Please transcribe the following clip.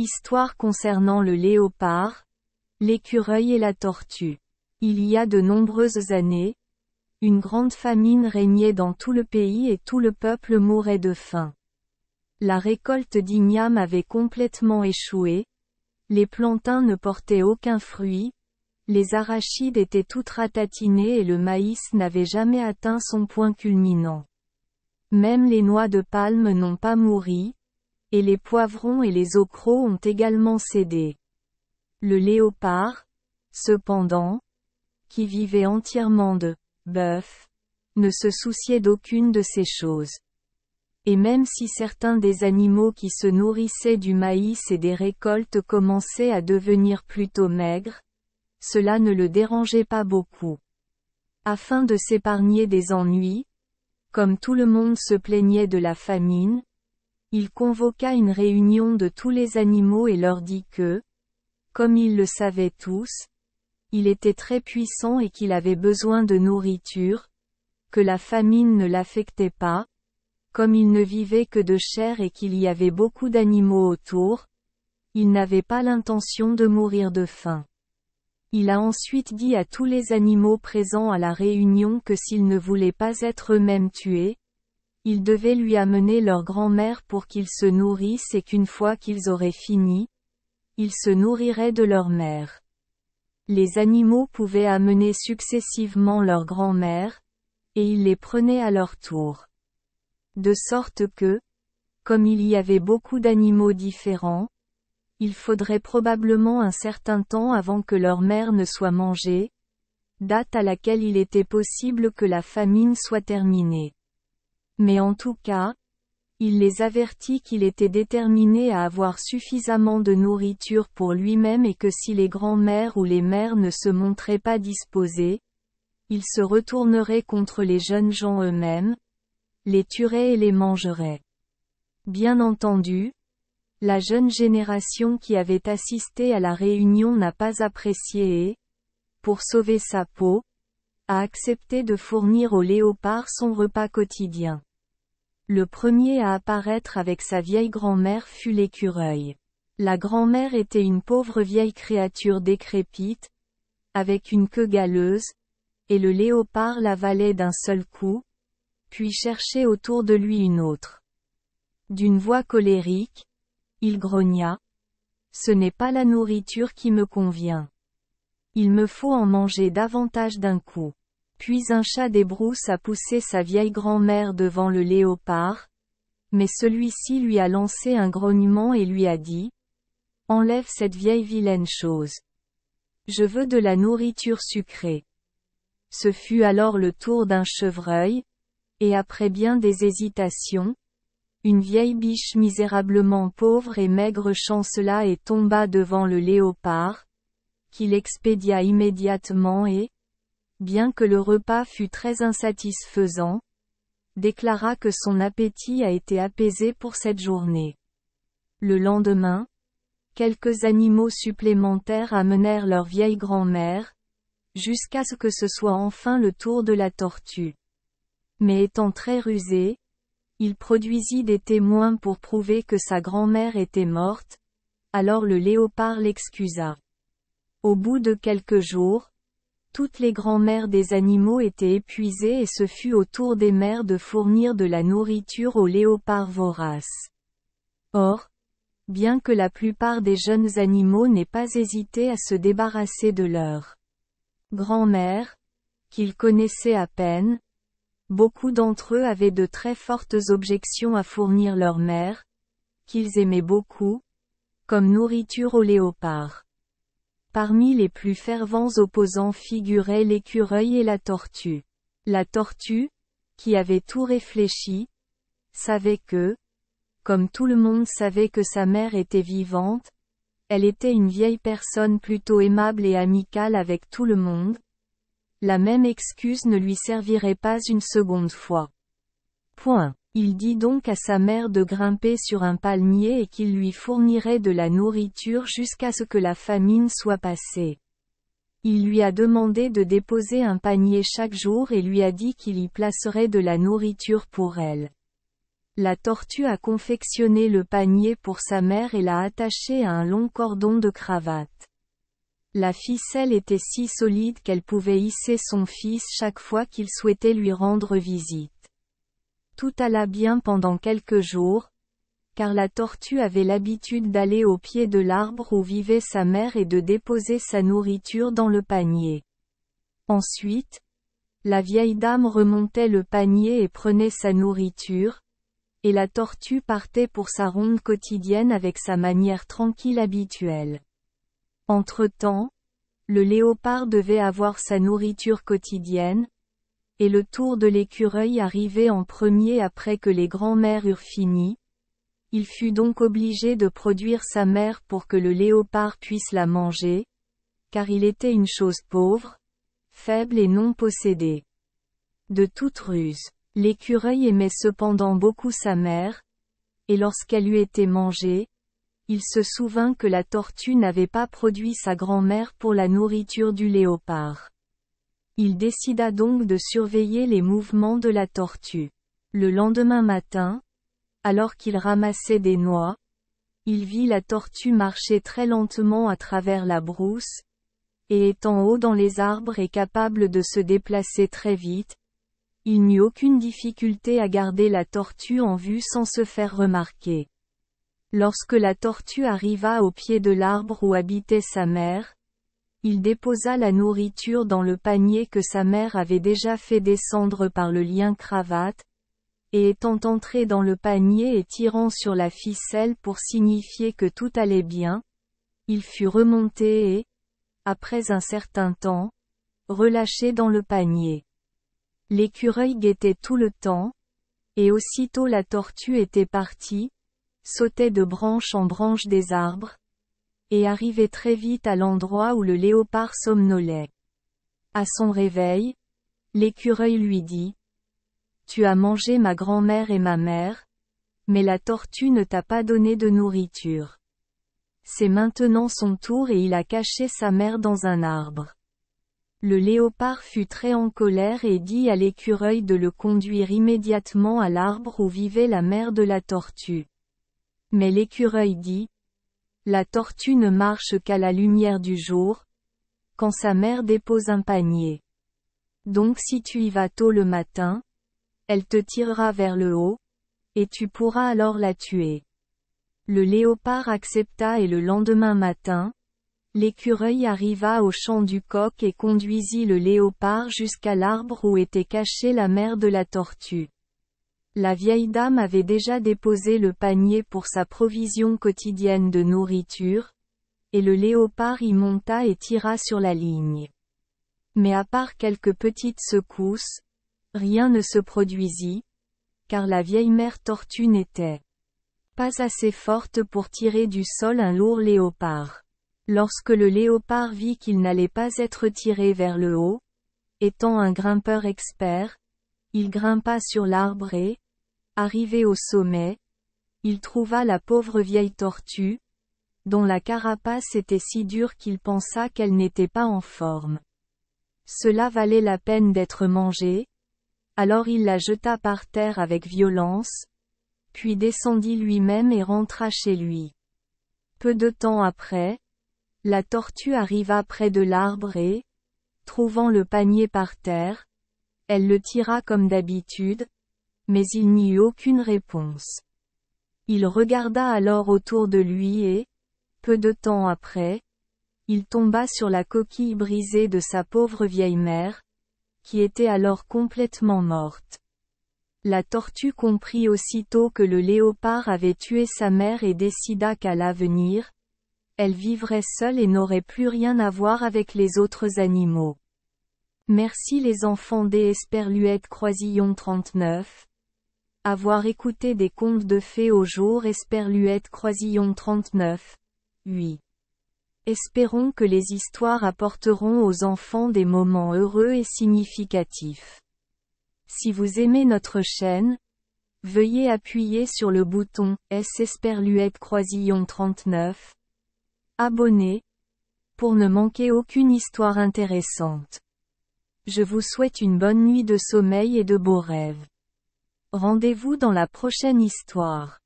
Histoire concernant le léopard, l'écureuil et la tortue. Il y a de nombreuses années, une grande famine régnait dans tout le pays et tout le peuple mourait de faim. La récolte d'igname avait complètement échoué, les plantains ne portaient aucun fruit, les arachides étaient toutes ratatinés et le maïs n'avait jamais atteint son point culminant. Même les noix de palme n'ont pas mouru, et les poivrons et les okros ont également cédé. Le léopard, cependant, qui vivait entièrement de bœuf, ne se souciait d'aucune de ces choses. Et même si certains des animaux qui se nourrissaient du maïs et des récoltes commençaient à devenir plutôt maigres, cela ne le dérangeait pas beaucoup. Afin de s'épargner des ennuis, comme tout le monde se plaignait de la famine, il convoqua une réunion de tous les animaux et leur dit que, comme ils le savaient tous, il était très puissant et qu'il avait besoin de nourriture, que la famine ne l'affectait pas, comme il ne vivait que de chair et qu'il y avait beaucoup d'animaux autour, il n'avait pas l'intention de mourir de faim. Il a ensuite dit à tous les animaux présents à la réunion que s'ils ne voulaient pas être eux-mêmes tués, ils devaient lui amener leur grand-mère pour qu'ils se nourrissent et qu'une fois qu'ils auraient fini, ils se nourriraient de leur mère. Les animaux pouvaient amener successivement leur grand-mère, et ils les prenaient à leur tour. De sorte que, comme il y avait beaucoup d'animaux différents, il faudrait probablement un certain temps avant que leur mère ne soit mangée, date à laquelle il était possible que la famine soit terminée. Mais en tout cas, il les avertit qu'il était déterminé à avoir suffisamment de nourriture pour lui-même et que si les grands-mères ou les mères ne se montraient pas disposés, il se retournerait contre les jeunes gens eux-mêmes, les tuerait et les mangerait. Bien entendu, la jeune génération qui avait assisté à la réunion n'a pas apprécié et, pour sauver sa peau, a accepté de fournir au léopard son repas quotidien. Le premier à apparaître avec sa vieille grand-mère fut l'écureuil. La grand-mère était une pauvre vieille créature décrépite, avec une queue galeuse, et le léopard l'avalait d'un seul coup, puis cherchait autour de lui une autre. D'une voix colérique, il grogna. « Ce n'est pas la nourriture qui me convient. Il me faut en manger davantage d'un coup. » Puis un chat des brousses a poussé sa vieille grand-mère devant le léopard, mais celui-ci lui a lancé un grognement et lui a dit « Enlève cette vieille vilaine chose. Je veux de la nourriture sucrée. » Ce fut alors le tour d'un chevreuil, et après bien des hésitations, une vieille biche misérablement pauvre et maigre chancela et tomba devant le léopard, qui l'expédia immédiatement et, bien que le repas fût très insatisfaisant, déclara que son appétit a été apaisé pour cette journée. Le lendemain, quelques animaux supplémentaires amenèrent leur vieille grand-mère, jusqu'à ce que ce soit enfin le tour de la tortue. Mais étant très rusé, il produisit des témoins pour prouver que sa grand-mère était morte, alors le léopard l'excusa. Au bout de quelques jours, toutes les grand-mères des animaux étaient épuisées et ce fut au tour des mères de fournir de la nourriture aux léopards voraces. Or, bien que la plupart des jeunes animaux n'aient pas hésité à se débarrasser de leur grand-mère, qu'ils connaissaient à peine, beaucoup d'entre eux avaient de très fortes objections à fournir leur mère, qu'ils aimaient beaucoup, comme nourriture aux léopards. Parmi les plus fervents opposants figuraient l'écureuil et la tortue. La tortue, qui avait tout réfléchi, savait que, comme tout le monde savait que sa mère était vivante, elle était une vieille personne plutôt aimable et amicale avec tout le monde. La même excuse ne lui servirait pas une seconde fois. Point. Il dit donc à sa mère de grimper sur un palmier et qu'il lui fournirait de la nourriture jusqu'à ce que la famine soit passée. Il lui a demandé de déposer un panier chaque jour et lui a dit qu'il y placerait de la nourriture pour elle. La tortue a confectionné le panier pour sa mère et l'a attaché à un long cordon de cravate. La ficelle était si solide qu'elle pouvait hisser son fils chaque fois qu'il souhaitait lui rendre visite. Tout alla bien pendant quelques jours, car la tortue avait l'habitude d'aller au pied de l'arbre où vivait sa mère et de déposer sa nourriture dans le panier. Ensuite, la vieille dame remontait le panier et prenait sa nourriture, et la tortue partait pour sa ronde quotidienne avec sa manière tranquille habituelle. Entre-temps, le léopard devait avoir sa nourriture quotidienne, et le tour de l'écureuil arrivait en premier après que les grands-mères eurent fini. Il fut donc obligé de produire sa mère pour que le léopard puisse la manger, car il était une chose pauvre, faible et non possédée. De toute ruse, l'écureuil aimait cependant beaucoup sa mère, et lorsqu'elle eut été mangée, il se souvint que la tortue n'avait pas produit sa grand-mère pour la nourriture du léopard. Il décida donc de surveiller les mouvements de la tortue. Le lendemain matin, alors qu'il ramassait des noix, il vit la tortue marcher très lentement à travers la brousse, et étant haut dans les arbres et capable de se déplacer très vite, il n'eut aucune difficulté à garder la tortue en vue sans se faire remarquer. Lorsque la tortue arriva au pied de l'arbre où habitait sa mère, il déposa la nourriture dans le panier que sa mère avait déjà fait descendre par le lien cravate, et étant entré dans le panier et tirant sur la ficelle pour signifier que tout allait bien, il fut remonté et, après un certain temps, relâché dans le panier. L'écureuil guettait tout le temps, et aussitôt la tortue était partie, sautait de branche en branche des arbres, et arrivait très vite à l'endroit où le léopard somnolait. À son réveil, l'écureuil lui dit: « Tu as mangé ma grand-mère et ma mère, mais la tortue ne t'a pas donné de nourriture. C'est maintenant son tour et il a caché sa mère dans un arbre. » Le léopard fut très en colère et dit à l'écureuil de le conduire immédiatement à l'arbre où vivait la mère de la tortue. Mais l'écureuil dit: « La tortue ne marche qu'à la lumière du jour, quand sa mère dépose un panier. Donc si tu y vas tôt le matin, elle te tirera vers le haut, et tu pourras alors la tuer. » Le léopard accepta et le lendemain matin, l'écureuil arriva au champ du coq et conduisit le léopard jusqu'à l'arbre où était cachée la mère de la tortue. La vieille dame avait déjà déposé le panier pour sa provision quotidienne de nourriture, et le léopard y monta et tira sur la ligne. Mais à part quelques petites secousses, rien ne se produisit, car la vieille mère tortue n'était pas assez forte pour tirer du sol un lourd léopard. Lorsque le léopard vit qu'il n'allait pas être tiré vers le haut, étant un grimpeur expert, il grimpa sur l'arbre et, arrivé au sommet, il trouva la pauvre vieille tortue, dont la carapace était si dure qu'il pensa qu'elle n'était pas en forme. Cela valait la peine d'être mangé, alors il la jeta par terre avec violence, puis descendit lui-même et rentra chez lui. Peu de temps après, la tortue arriva près de l'arbre et, trouvant le panier par terre, elle le tira comme d'habitude, mais il n'y eut aucune réponse. Il regarda alors autour de lui et, peu de temps après, il tomba sur la coquille brisée de sa pauvre vieille mère, qui était alors complètement morte. La tortue comprit aussitôt que le léopard avait tué sa mère et décida qu'à l'avenir, elle vivrait seule et n'aurait plus rien à voir avec les autres animaux. Merci les enfants des Esperluette Croisillon 39. Avoir écouté des contes de fées au jour Esperluette Croisillon 39. 8. Espérons que les histoires apporteront aux enfants des moments heureux et significatifs. Si vous aimez notre chaîne, veuillez appuyer sur le bouton S Esperluette Croisillon 39. Abonnez, pour ne manquer aucune histoire intéressante. Je vous souhaite une bonne nuit de sommeil et de beaux rêves. Rendez-vous dans la prochaine histoire.